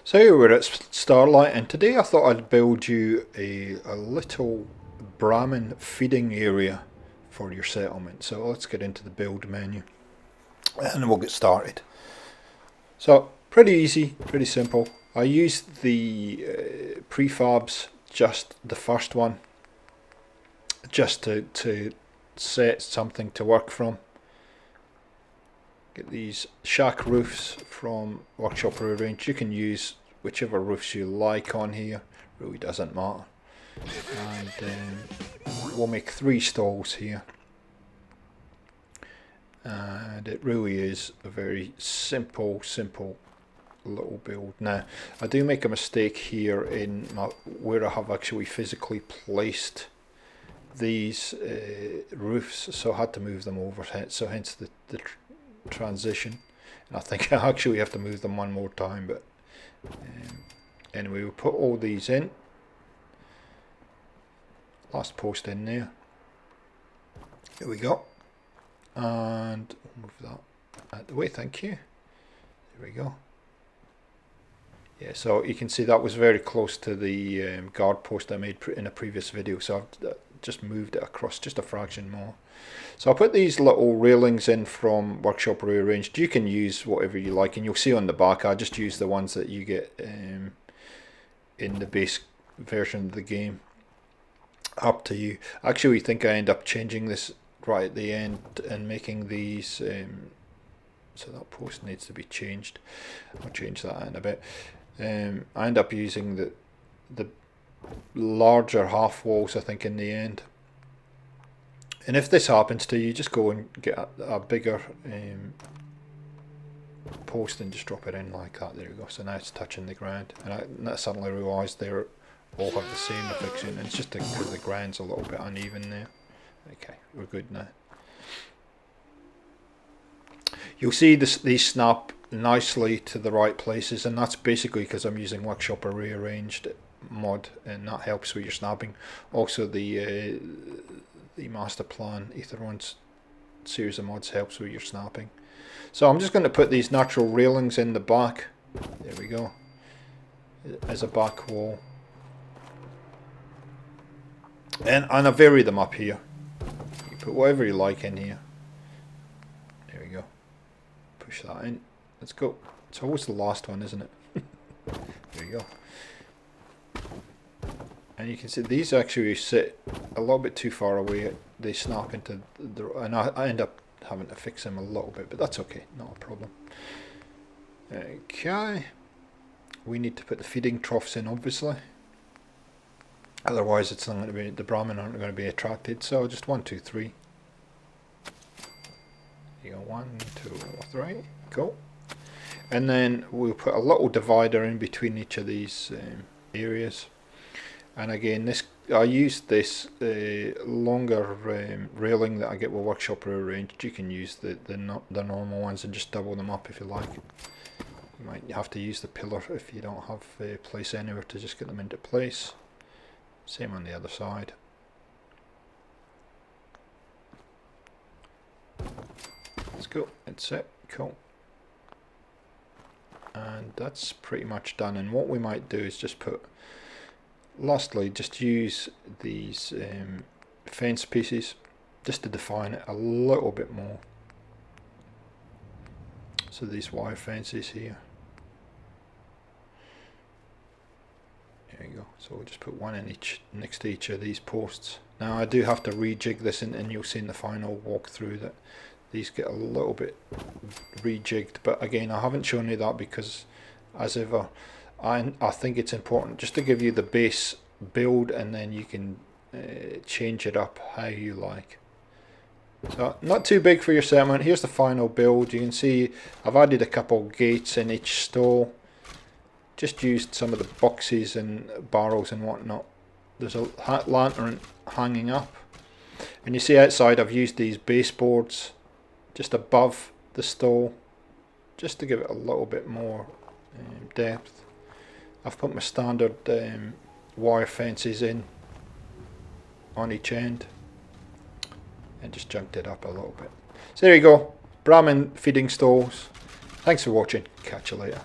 So here we're at Starlight, and today I thought I'd build you a little Brahmin feeding area for your settlement. So let's get into the build menu and we'll get started. So pretty easy, pretty simple. I used the prefabs, just the first one, just to set something to work from. Get these shack roofs from Workshop Rearranged. You can use whichever roofs you like on here, really doesn't matter. And we'll make 3 stalls here. And it really is a very simple little build. Now, I do make a mistake here in where I have actually physically placed these roofs, so I had to move them over, so hence the transition, and I think I actually have to move them one more time, but anyway, we'll put all these in. Last post in there. Here we go, and move that out the way, thank you. There we go. Yeah, so you can see that was very close to the guard post I made in a previous video, so I've just moved it across just a fraction more. So I'll put these little railings in from Workshop Rearranged. You can use whatever you like, and you'll see on the back I just use the ones that you get in the base version of the game. Up to you. I actually think I end up changing this right at the end and making these so that post needs to be changed. I'll change that in a bit. I end up using the larger half walls, I think, in the end. And if this happens to you, just go and get a bigger post and just drop it in like that. There we go. So now it's touching the ground, and I suddenly realised they all have the same affixing, and it's just because the ground's a little bit uneven there. Okay, we're good now. You'll see these snap nicely to the right places, and that's basically because I'm using Workshop Rearranged mod, and that helps with your snapping. Also the master plan Aetheron's series of mods helps with your snapping. So I'm just going to put these natural railings in the back. There we go, as a back wall, and I vary them up here. You put whatever you like in here. There we go. Push that in. Let's go. It's always the last one, isn't it? There you go. And you can see these actually sit a little bit too far away. They snap into the, and I end up having to fix them a little bit, but that's okay, not a problem. Okay, we need to put the feeding troughs in, obviously. Otherwise, it's not going to be, the Brahmin aren't going to be attracted. So just 1, 2, 3. You go 1, 2, 3. Cool. And then we'll put a little divider in between each of these areas. And again, this I used this longer railing that I get with Workshop Rearranged. You can use the normal ones and just double them up if you like. You might have to use the pillar if you don't have a place anywhere to just get them into place. Same on the other side. Let's go. That's it. Cool. And that's pretty much done. And what we might do is just put, lastly, just use these fence pieces just to define it a little bit more. So these wire fences here. There you go. So we'll just put one in each, next to each of these posts. Now I do have to rejig this, and you'll see in the final walkthrough that these get a little bit rejigged, but again, I haven't shown you that because, as ever, I think it's important just to give you the base build, and then you can change it up how you like. So not too big for your settlement. Here's the final build. You can see I've added a couple gates in each stall. Just used some of the boxes and barrels and whatnot. There's a lantern hanging up, and you see outside I've used these baseboards just above the stall, just to give it a little bit more depth. I've put my standard wire fences in on each end and just junked it up a little bit. So there you go, Brahmin feeding stalls. Thanks for watching, catch you later.